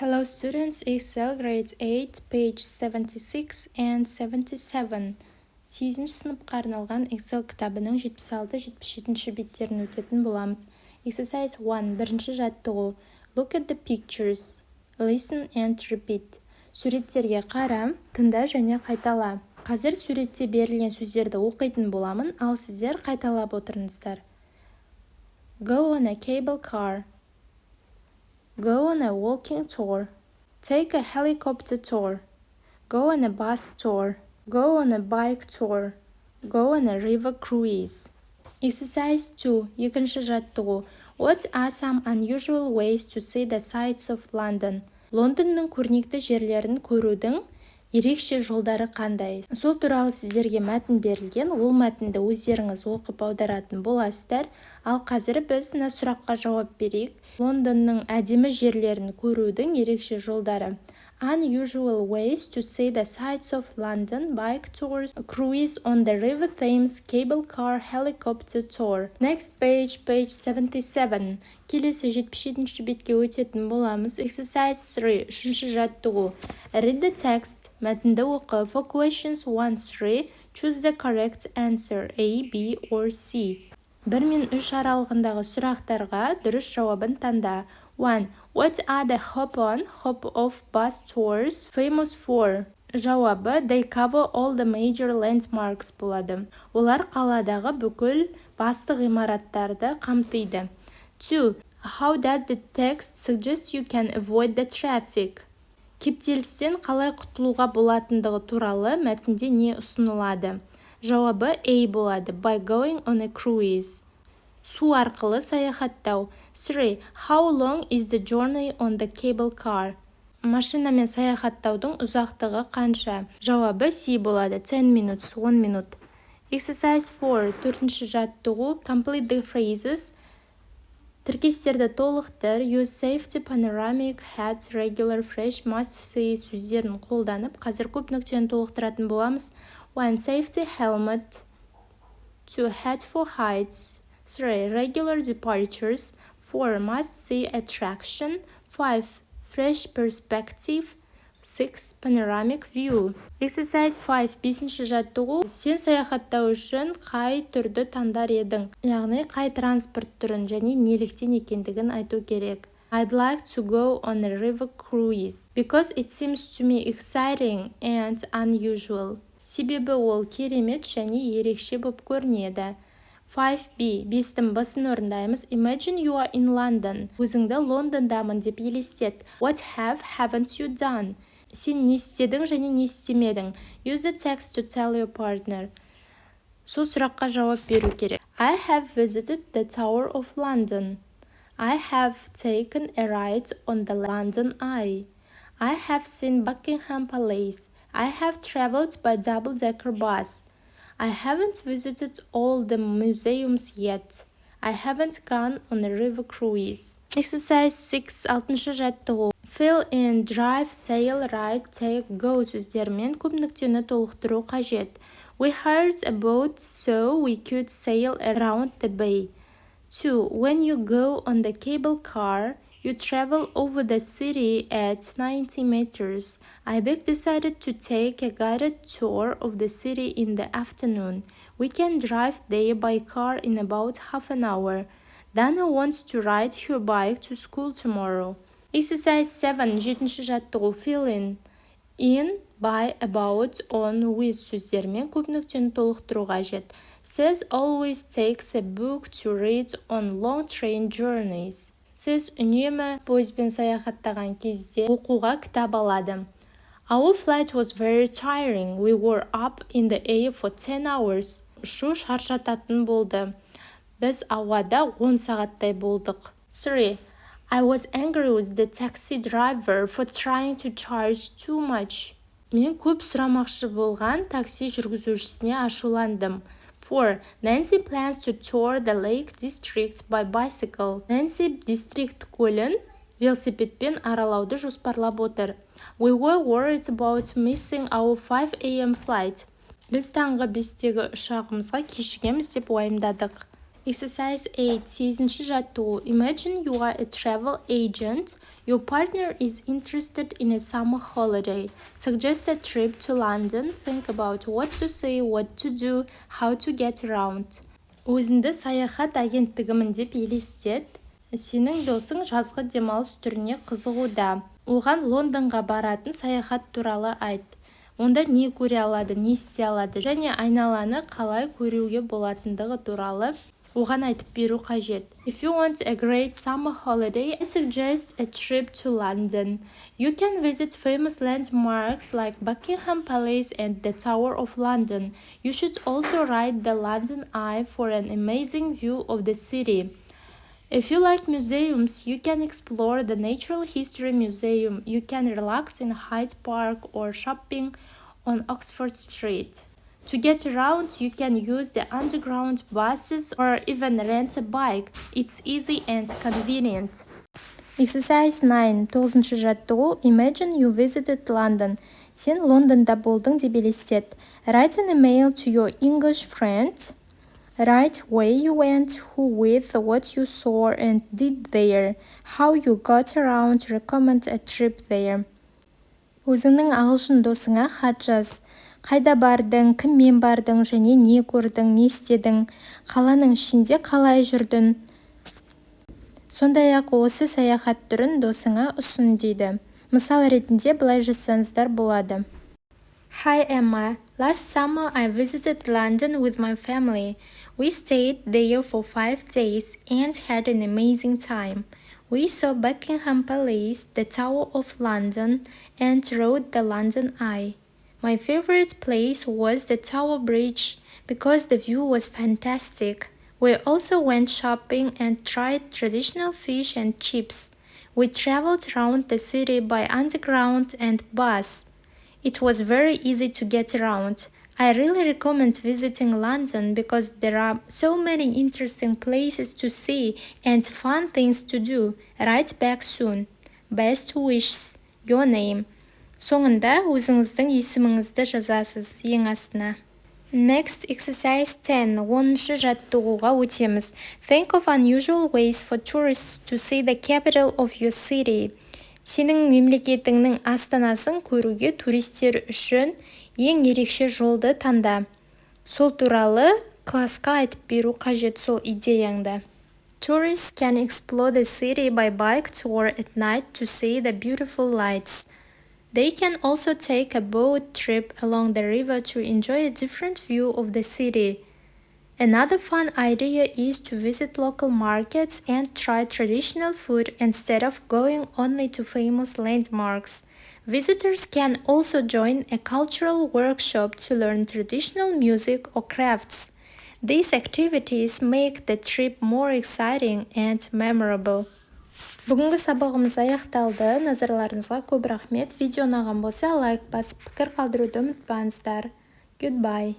Hello students, Excel grade 8, page 76 and 77. 8-ші сыныпқа арналған Excel кітабының 76-77 беттерін өтетін боламыз. Exercise 1, бірінші жаттығу. Look at the pictures. Listen and repeat. Суреттерге қара, тыңда және қайтала. Қазір суретте берілген сөздерді оқитын боламын, ал сіздер қайталап отырыңыздар. Go on a cable car. Go on a walking tour. Take a helicopter tour. Go on a bus tour. Go on a bike tour. Go on a river cruise. Exercise 2. Екінші жаттығу. What are some unusual ways to see the sights of London? Лондонның көрнекті жерлерін көрудің ерекше жолдары қандай? Сол туралы сіздерге мәтін берілген, ол мәтінді өздеріңіз оқып аударатын боласыздар. Ал қазір біз мына сұраққа жауап берейік. Лондонның әдемі жерлерін көрудің ерекше жолдары. Unusual ways to see the sights of London: bike tours, cruise on the River Thames, cable car, helicopter tour. Next page 77. Келесі 77-ші бетке өтетін боламыз. Exercise 3. Үшінші жаттығу. Read the text. Мәтінді оқы. For questions 1-3, choose the correct answer: A, B, or C. 1 мен 3 аралығындағы сұрақтарға дұрыс жауабын таңда. 1. What are the hop-on, hop-off bus tours famous for? Жауабы: They cover all the major landmarks болады. Олар қаладағы бүкіл басты ғимараттарды қамтиды. 2. How does the text suggest you can avoid the traffic? Кептелістен қалай құтылуға болатындығы туралы мәтінде не ұсынылады? Жауабы A болады: By going on a cruise. Су арқылы саяхаттау. 3. How long is the journey on the cable car? Машинамен саяхаттаудың ұзақтығы қанша? Жауабы C болады: 10 minutes, 10 минут. Exercise 4. Төртінші жаттығу. Complete the phrases. Тіркестерді толықтыр. Use safety, panoramic, hats, regular, fresh, must see сөздерін қолданып, қазір көп нүктені толықтыратын боламыз. 1. Safety helmet. 2. Hat for heights. 3. Regular departures. 4. Must-see attraction. 5. Fresh perspective. 6. Panoramic view. Exercise 5. 5-ші жаттығу. Сен саяхаттау үшін қай түрді таңдар едің? Яғни қай транспорт түрін және неліктен екендігін айту керек. I'd like to go on a river cruise because it seems to me exciting and unusual. Себебі ол керемет және ерекше болып көрінеді. 5B. 5-тің басын орындаймыз. Imagine you are in London. Өзіңді Лондондамын деп елестет. What haven't you done? Сен не істедің және не істемедің? Use the text to tell your partner. Сол сұраққа жауап беру керек. I have visited the Tower of London. I have taken a ride on the London Eye. I have seen Buckingham Palace. I have traveled by double-decker bus. I haven't visited all the museums yet. I haven't gone on a river cruise. Exercise 6. 6-шы жаттығу. Fill in, drive, sail, ride, take, go сөздермен көп нүктені толықтыру қажет. We hired a boat so we could sail around the bay. 2. When you go on the cable car, you travel over the city at 90 meters. Айбек decided to take a guided tour of the city in the afternoon. We can drive there by car in about half an hour. Dana wants to ride her bike to school tomorrow. Exercise 7. 7-ші жаттығу. Fill in, by, about, on, with сөздермен көп нүктені толықтыру қажет. Says always takes a book to read on long train journeys. Сіз үнемі пойызбен саяхаттаған кезде оқуға кітап алады. Our flight was very tiring. We were up in the air for 10 hours. Ұшу шаршататын болды. Біз ауада 10 сағаттай болдық. 3. I was angry with the taxi driver for trying to charge too much. Мен көп сұрамақшы болған такси жүргізушісіне ашуландым. 4. Nancy plans to tour the Lake District by bicycle. Nancy District көлін велосипедпен аралауды жоспарлап отыр. We were worried about missing our 5 a.m. flight. Біз таңғы 5-тегі ұшағымызға кешігеміз деп уайымдадық. Exercise 8. 8-ші жаттығу. Imagine you are a travel agent. Your partner is interested in a summer holiday. Suggest a trip to London. Think about what to say, what to do, how to get around. Өзіңді саяхат агенттігімін деп елестет. Сенің досың жазғы демалыс түріне қызығуда. Оған Лондонға баратын саяхат туралы айт. Онда не көре алады, не істей алады және айналаны қалай көруге болатындығы туралы оған айтып беру қажет. If you want a great summer holiday, I suggest a trip to London. You can visit famous landmarks like Buckingham Palace and the Tower of London. You should also ride the London Eye for an amazing view of the city. If you like museums, you can explore the Natural History Museum. You can relax in Hyde Park or shopping on Oxford Street. To get around, you can use the underground buses or even rent a bike. It's easy and convenient. Exercise 9. 9-ші жаттығу. Imagine you visited London. Сен Лондонда болдың деп елестет. Write an email to your English friend. Write where you went, who with, what you saw and did there, how you got around, recommend a trip there. Өзіңнің ағылшын досыңа хат жаз. Қайда бардың, кіммен бардың және не көрдің, не істедің, қаланың ішінде қалай жүрдің. Сондай-ақ осы саяхат түрін досыңа ұсын дейді. Мысал ретінде былай жазсаңыздар болады. Hi Emma, last summer I visited London with my family. We stayed there for 5 days and had an amazing time. We saw Buckingham Palace, the Tower of London, and rode the London Eye. My favorite place was the Tower Bridge because the view was fantastic. We also went shopping and tried traditional fish and chips. We traveled around the city by underground and bus. It was very easy to get around. I really recommend visiting London because there are so many interesting places to see and fun things to do. Write back soon. Best wishes. Your name. Соңында өзіңіздің есіміңізді жазасыз ең астына. Next, exercise 10. 10-ші жаттығуға өтеміз. Think of unusual ways for tourists to see the capital of your city. Сенің мемлекетіңнің астанасын көруге туристер үшін ең ерекше жолды таңда. Сол туралы классқа айтып беру қажет сол идеяңды. Tourists can explore the city by bike tour at night to see the beautiful lights. They can also take a boat trip along the river to enjoy a different view of the city. Another fun idea is to visit local markets and try traditional food instead of going only to famous landmarks. Visitors can also join a cultural workshop to learn traditional music or crafts. These activities make the trip more exciting and memorable. Бүгінгі сабағымыз аяқталды. Назарларыңызға көп рахмет. Видео ұнаған болса лайк басып пікір қалдыруды ұмытпаңыздар. Goodbye.